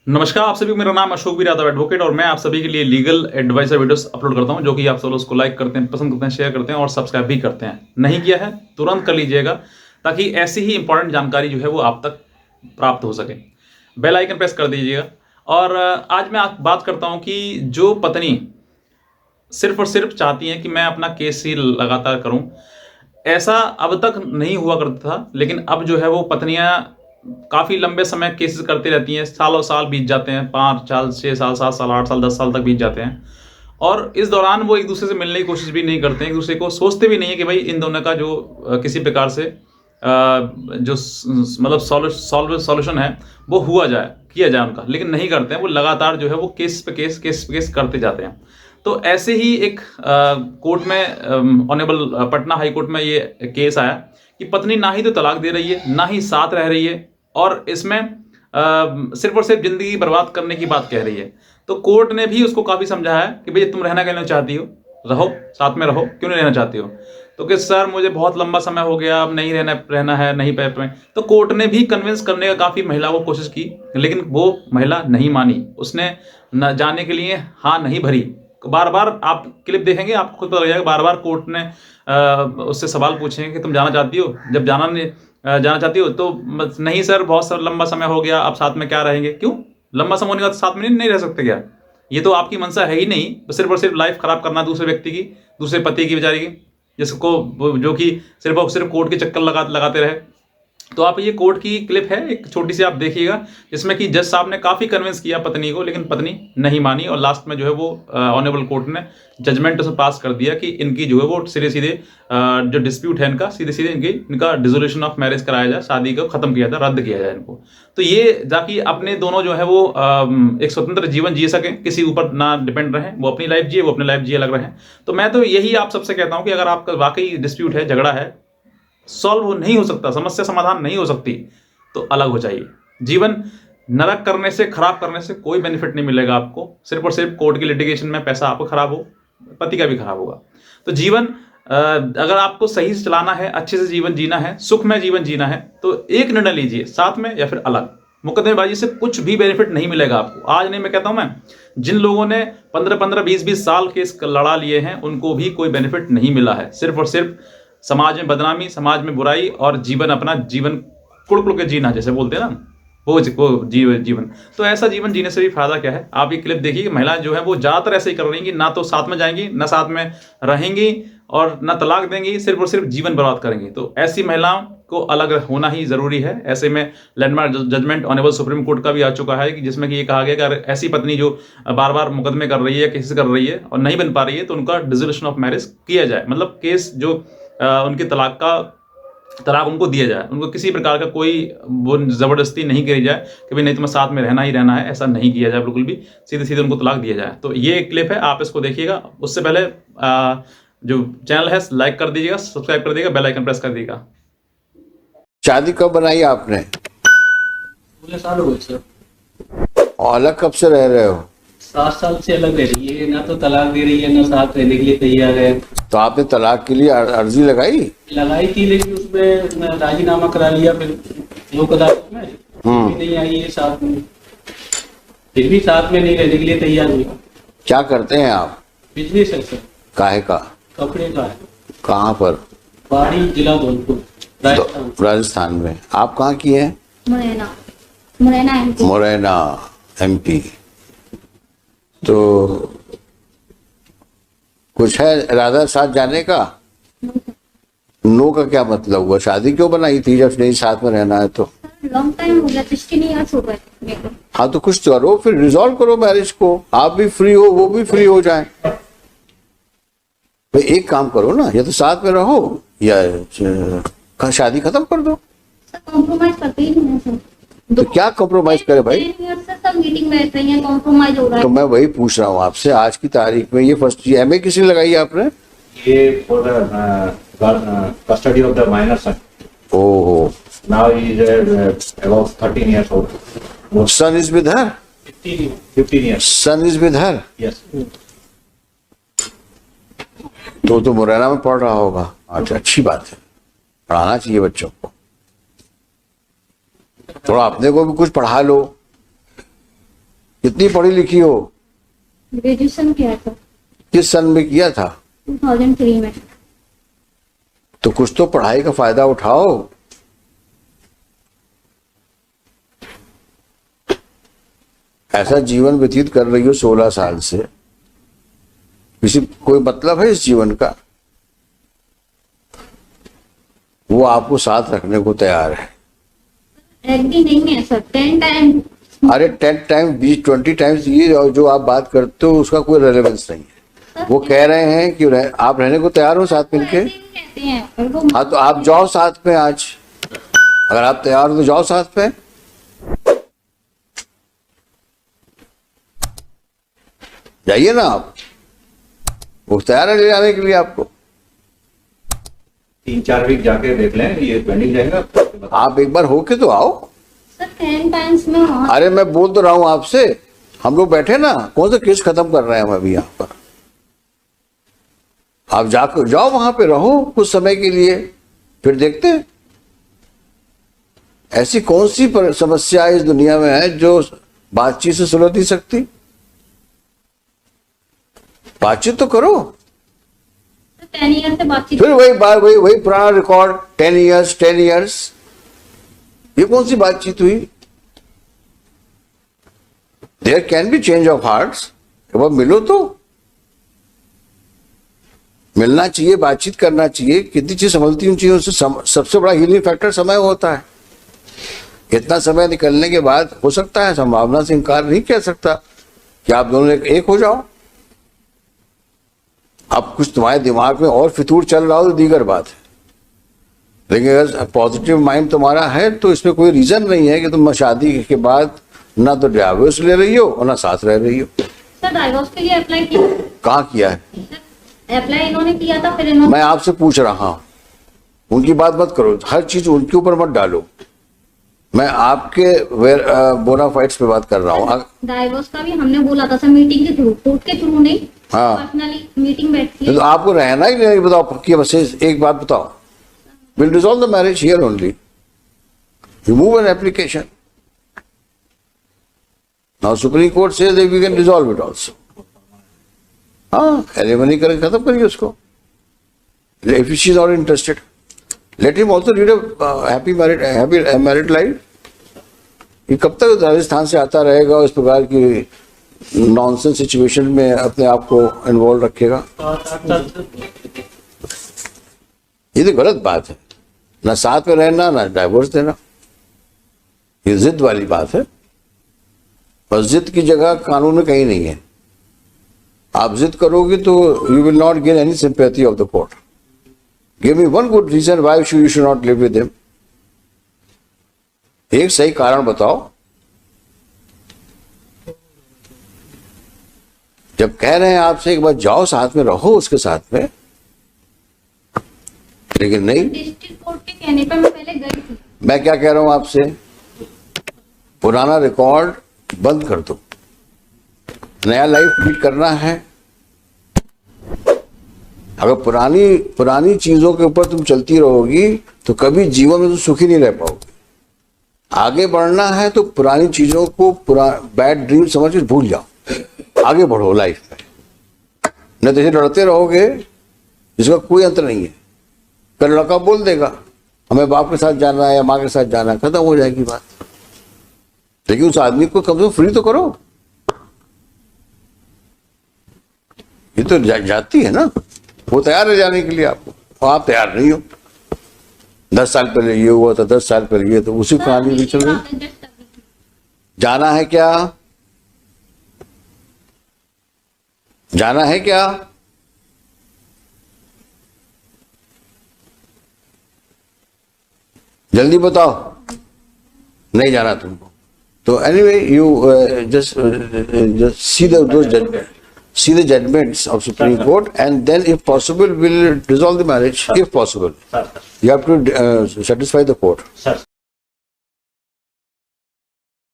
नमस्कार आप सभी को, मेरा नाम अशोक वीर यादव एडवोकेट और मैं आप सभी के लिए लीगल एडवाइजर वीडियोस अपलोड करता हूं, जो कि आप सब उसको लाइक करते हैं, पसंद करते हैं, शेयर करते हैं और सब्सक्राइब भी करते हैं। नहीं किया है तुरंत कर लीजिएगा, ताकि ऐसी ही इंपॉर्टेंट जानकारी जो है वो आप तक प्राप्त हो सके। बेल आइकन प्रेस कर दीजिएगा। और आज मैं बात करता हूँ कि जो पत्नी सिर्फ और सिर्फ चाहती हैं कि मैं अपना केस ही लगातार करूं, ऐसा अब तक नहीं हुआ करता था, लेकिन अब जो है वो पत्नियां काफ़ी लंबे समय केसेस करती रहती हैं। सालों साल बीत जाते हैं, 5 साल, 6 साल, 7 साल, 8 साल, 10 साल तक बीत जाते हैं। और इस दौरान वो एक दूसरे से मिलने की कोशिश भी नहीं करते हैं, एक दूसरे को सोचते भी नहीं है कि भाई इन दोनों का जो किसी प्रकार से जो मतलब सॉल्यूशन है वो हुआ जाए, किया जाए उनका, लेकिन नहीं करते हैं। वो लगातार जो है वो केस पे केस करते जाते हैं। तो ऐसे ही एक कोर्ट में ऑनरेबल पटना हाई कोर्ट में ये केस आया कि पत्नी ना ही तो तलाक दे रही है, ना ही साथ रह रही है, और इसमें सिर्फ और सिर्फ जिंदगी बर्बाद करने की बात कह रही है। तो कोर्ट ने भी उसको काफी समझाया कि भाई तुम रहना क्यों चाहती हो, रहो, साथ में रहो, क्यों नहीं रहना चाहती हो। तो कि सर मुझे बहुत लंबा समय हो गया, अब नहीं रहना है, नहीं पैर में। तो कोर्ट ने भी कन्विंस करने का काफी महिला को कोशिश की, लेकिन वो महिला नहीं मानी। उसने न जाने के लिए हाँ नहीं भरी। बार बार आप क्लिप देखेंगे आपको खुद पता लगेगा, बार बार कोर्ट ने उससे सवाल पूछेंगे कि तुम जाना चाहती हो। जब जाना चाहती हो तो नहीं सर, बहुत लंबा समय हो गया, अब साथ में क्या रहेंगे। क्यों लंबा समय होने के बाद साथ में नहीं रह सकते क्या? ये तो आपकी मंशा है ही नहीं, सिर्फ और सिर्फ लाइफ खराब करना दूसरे व्यक्ति की, दूसरे पति की, बेचारी की, जिसको जो कि सिर्फ और सिर्फ कोर्ट के चक्कर लगाते रहे। तो आप ये कोर्ट की क्लिप है एक छोटी सी, आप देखिएगा, जिसमें कि जज साहब ने काफी कन्विंस किया पत्नी को, लेकिन पत्नी नहीं मानी। और लास्ट में जो है वो ऑनरेबल कोर्ट ने जजमेंट उसमें पास कर दिया कि इनकी जो है वो सीधे सीधे जो डिस्प्यूट है इनका, सीधे सीधे इनका डिसोल्यूशन ऑफ मैरिज कराया जाए, शादी को खत्म किया जाए, रद्द किया जाए इनको। तो ये ताकि अपने दोनों जो है वो एक स्वतंत्र जीवन जी सकें, किसी ऊपर ना डिपेंड रहें, वो अपनी लाइफ जिए, वो अपनी लाइफ जिए, अलग रहें। तो मैं तो यही आप सबसे कहता हूँ कि अगर आपका वाकई डिस्प्यूट है, झगड़ा है, सॉल्व नहीं हो सकता, समस्या समाधान नहीं हो सकती, तो अलग हो जाइए। जीवन नरक करने से, खराब करने से कोई बेनिफिट नहीं मिलेगा आपको। सिर्फ और सिर्फ कोर्ट की लिटिगेशन में पैसा आपको खराब हो, पति का भी खराब होगा। तो जीवन अगर आपको सही से चलाना है, अच्छे से जीवन जीना है, सुखमय जीवन जीना है, तो एक निर्णय लीजिए, साथ में या फिर अलग। मुकदमेबाजी से कुछ भी बेनिफिट नहीं मिलेगा आपको। आज नहीं, मैं कहता हूं, मैं जिन लोगों ने 15-15, 20-20 साल केस लड़ा लिए हैं, उनको भी कोई बेनिफिट नहीं मिला है। सिर्फ और सिर्फ समाज में बदनामी, समाज में बुराई, और जीवन अपना जीवन कुड़ के जीना, जैसे बोलते हैं ना, वो जीवन। तो ऐसा जीवन जीने से भी फायदा क्या है? आप ये क्लिप देखिए, महिलाएं जो है वो ज्यादातर ऐसे ही कर रही हैं, ना तो साथ में जाएंगी, ना साथ में रहेंगी, और ना तलाक देंगी, सिर्फ और सिर्फ जीवन बर्बाद करेंगी। तो ऐसी महिलाओं को अलग होना ही जरूरी है। ऐसे में landmark judgment honourable Supreme Court का भी आ चुका है कि जिसमें कि ये कहा गया कि अगर ऐसी पत्नी जो बार बार मुकदमे कर रही है, केसेस कर रही है और नहीं बन पा रही है, तो उनका डिसोल्यूशन ऑफ मैरिज किया जाए। मतलब केस जो उनके तलाक उनको दिया जाए, उनको किसी प्रकार का कोई वो जबरदस्ती नहीं करी जाए कि भाई नहीं तुम्हें साथ में रहना ही रहना है, ऐसा नहीं किया जाए बिल्कुल भी। सीधे सीधे उनको तलाक दिया जाए। तो ये एक क्लिप है, आप इसको देखिएगा। उससे पहले जो चैनल है लाइक कर दीजिएगा, सब्सक्राइब कर दीजिएगा, बेल आइकन प्रेस कर दीजिएगा। शादी कब बनाई आपने? 16 साल हो गए सर। और अलग कब से रह रहे हो? 7 साल से अलग रह रही है, ना तो तलाक दे रही है, ना साथ रहने के लिए तैयार है। तो आपने तलाक के लिए अर्जी लगाई थी, लेकिन उसमें राजीनामा करा लिया, फिर लोक अदालत में भी नहीं आई है साथ में, फिर भी साथ में नहीं रहने के लिए तैयार हुई। क्या करते हैं आप? बिजनेस है सर। काहे का? कपड़े का है। कहाँ पर? पहाड़ी जिला धौलपुर, राजस्थान। राजस्थान में। आप कहाँ की हैं? मुरैना MP। तो कुछ है इरादा साथ जाने का? नो का क्या मतलब हुआ? शादी क्यों बनाई थी जब नहीं साथ में रहना है तो? लॉन्ग टाइम हो गया, 16 इयर्स हो गए। हाँ तो कुछ करो, फिर रिजॉल्व करो मैरिज को। आप भी फ्री हो, वो भी फ्री हो जाए। भाई एक काम करो ना, या तो साथ में रहो या शादी खत्म कर दो। सर कॉम्प्रोमाइज करते ही नहीं सर। तो क्या कॉम्प्रोमाइज करे भाई? सब मीटिंग बैठ रही है, कॉम्प्रोमाइज हो रहा है। तो मैं वही पूछ रहा हूँ आपसे, आज की तारीख में ये फर्स्ट MA किसने लगाई आपने? ये for custody of the minor son. ओहो। Now he is about 13 years old. Son is with her? 15 years. Son is with her? Yes. तो मुरैना में पढ़ रहा होगा। अच्छा, अच्छी बात है, पढ़ाना चाहिए बच्चों को। थोड़ा अपने को भी कुछ पढ़ा लो। कितनी पढ़ी लिखी हो? ग्रेजुएशन किया था किस सन में किया था? 2003 में। तो कुछ तो पढ़ाई का फायदा उठाओ। ऐसा जीवन व्यतीत कर रही हो 16 साल से, किसी कोई मतलब है इस जीवन का? वो आपको साथ रखने को तैयार है। एग्री नहीं है सर, 10 टाइम। अरे 10 टाइम 20-20 टाइम्स ये और जो आप बात करते हो उसका कोई रेलेवेंस नहीं है। वो कह रहे हैं कि आप रहने को तैयार हो साथ मिलके? ऐसे ही कहते हैं और वो हाँ तो आप जाओ साथ में आज, अगर आप तैयार हो तो जाओ साथ में। जाइए ना आप, वो तैयार है ले जाने के लिए आपको। 3-4 वीक जाके देख लें, ये पेंडिंग रहेगा। आप एक बार होके तो आओ। सर 10 टाइम्स में वहाँ अरे मैं बोल तो रहा हूं आपसे, हम लोग बैठे ना, कौन सा केस खत्म कर रहे हैं हम अभी यहाँ पर। आप जाकर जाओ वहां पे रहो कुछ समय के लिए, फिर देखते हैं। ऐसी कौन सी समस्या इस दुनिया में है जो बातचीत से सुलझ नहीं सकती? बातचीत तो करो। 10 ईयर से बातचीत। फिर वही पुराना रिकॉर्ड, 10 इयर्स। ये कौन सी बातचीत हुई? There can be change of hearts. एक बार मिलो तो, मिलना चाहिए, बातचीत करना चाहिए। कितनी चीज संभलती उन चीजों से। सबसे बड़ा हीलिंग फैक्टर समय होता है। इतना समय निकलने के बाद हो सकता है, संभावना से इनकार नहीं कह सकता कि आप दोनों एक हो जाओ। अब कुछ तुम्हारे दिमाग में और फितूर चल रहा हो तो दीगर बात है, लेकिन अगर पॉजिटिव माइंड तुम्हारा है तो इसमें कोई रीजन नहीं है कि तुम शादी के बाद ना तो डाइवोर्स ले रही हो और ना साथ रह रही हो। सर डाइवोर्स के लिए अप्लाई किया? कहाँ किया है? अप्लाई इन्होंने किया था, फिर इन्होंने। मैं आपसे पूछ रहा हूं, उनकी बात मत करो, हर चीज उनके ऊपर मत डालो। मैं आपके बोनाफाइड्स पे बात कर रहा हूँ। डाइवोर्स का भी हमने बोला था सर, मीटिंग के थ्रू, कोर्ट के थ्रू नहीं। हाँ। पर्सनली मीटिंग बैठती है। तो आपको रहना ही नहीं, बताओ पक्की बस एक बात बताओ। Will resolve the marriage here only, you move an application. Now Supreme Court says that we can resolve it also. हाँ, एलिमनी करके खत्म करिए उसको। If she is not interested, let him also lead a happy married life. ये कब तक राजस्थान से आता रहेगा और इस प्रकार की नॉनसेंस सिचुएशन में अपने आप को इन्वॉल्व रखेगा? ये तो गलत बात है। ना साथ में रहना, ना डाइवोर्स देना, ये जिद वाली बात है। बस जिद की जगह कानून में कहीं नहीं है। आप जिद करोगे तो you will not gain any sympathy of the court. Give me one good reason why you should not live with him. एक सही कारण बताओ। जब कह रहे हैं आपसे एक बार जाओ साथ में रहो उसके साथ में, लेकिन नहीं। डिस्ट्रिक्ट कोर्ट के कहने पर मैं पहले गई थी। मैं क्या कह रहा हूं आपसे, पुराना रिकॉर्ड बंद कर दो, नया लाइफ लीड करना है। अगर पुरानी चीजों के ऊपर तुम चलती रहोगी तो कभी जीवन में तुम सुखी नहीं रह पाओगे। आगे बढ़ना है तो पुरानी चीजों को बैड ड्रीम समझ के भूल जाओ, आगे बढ़ो लाइफ में। नहीं तो लड़ते रहोगे जिसका कोई अंत नहीं है। कल लड़का बोल देगा हमें बाप के साथ जाना है या माँ के साथ जाना है, खत्म हो जाएगी बात। लेकिन उस आदमी को कम से कम फ्री तो करो। ये तो जाती है ना, वो तैयार है जाने के लिए आपको, और आप तैयार नहीं हो। 10 साल पहले ये हुआ था, 10 साल पहले ये, तो उसी कहानी भी चल रही। जाना है क्या? जाना है क्या? जल्दी बताओ। नहीं जाना तुमको तो anyway you just see the judgments of Supreme Court, and then if possible will resolve the marriage if possible. You have to satisfy the court.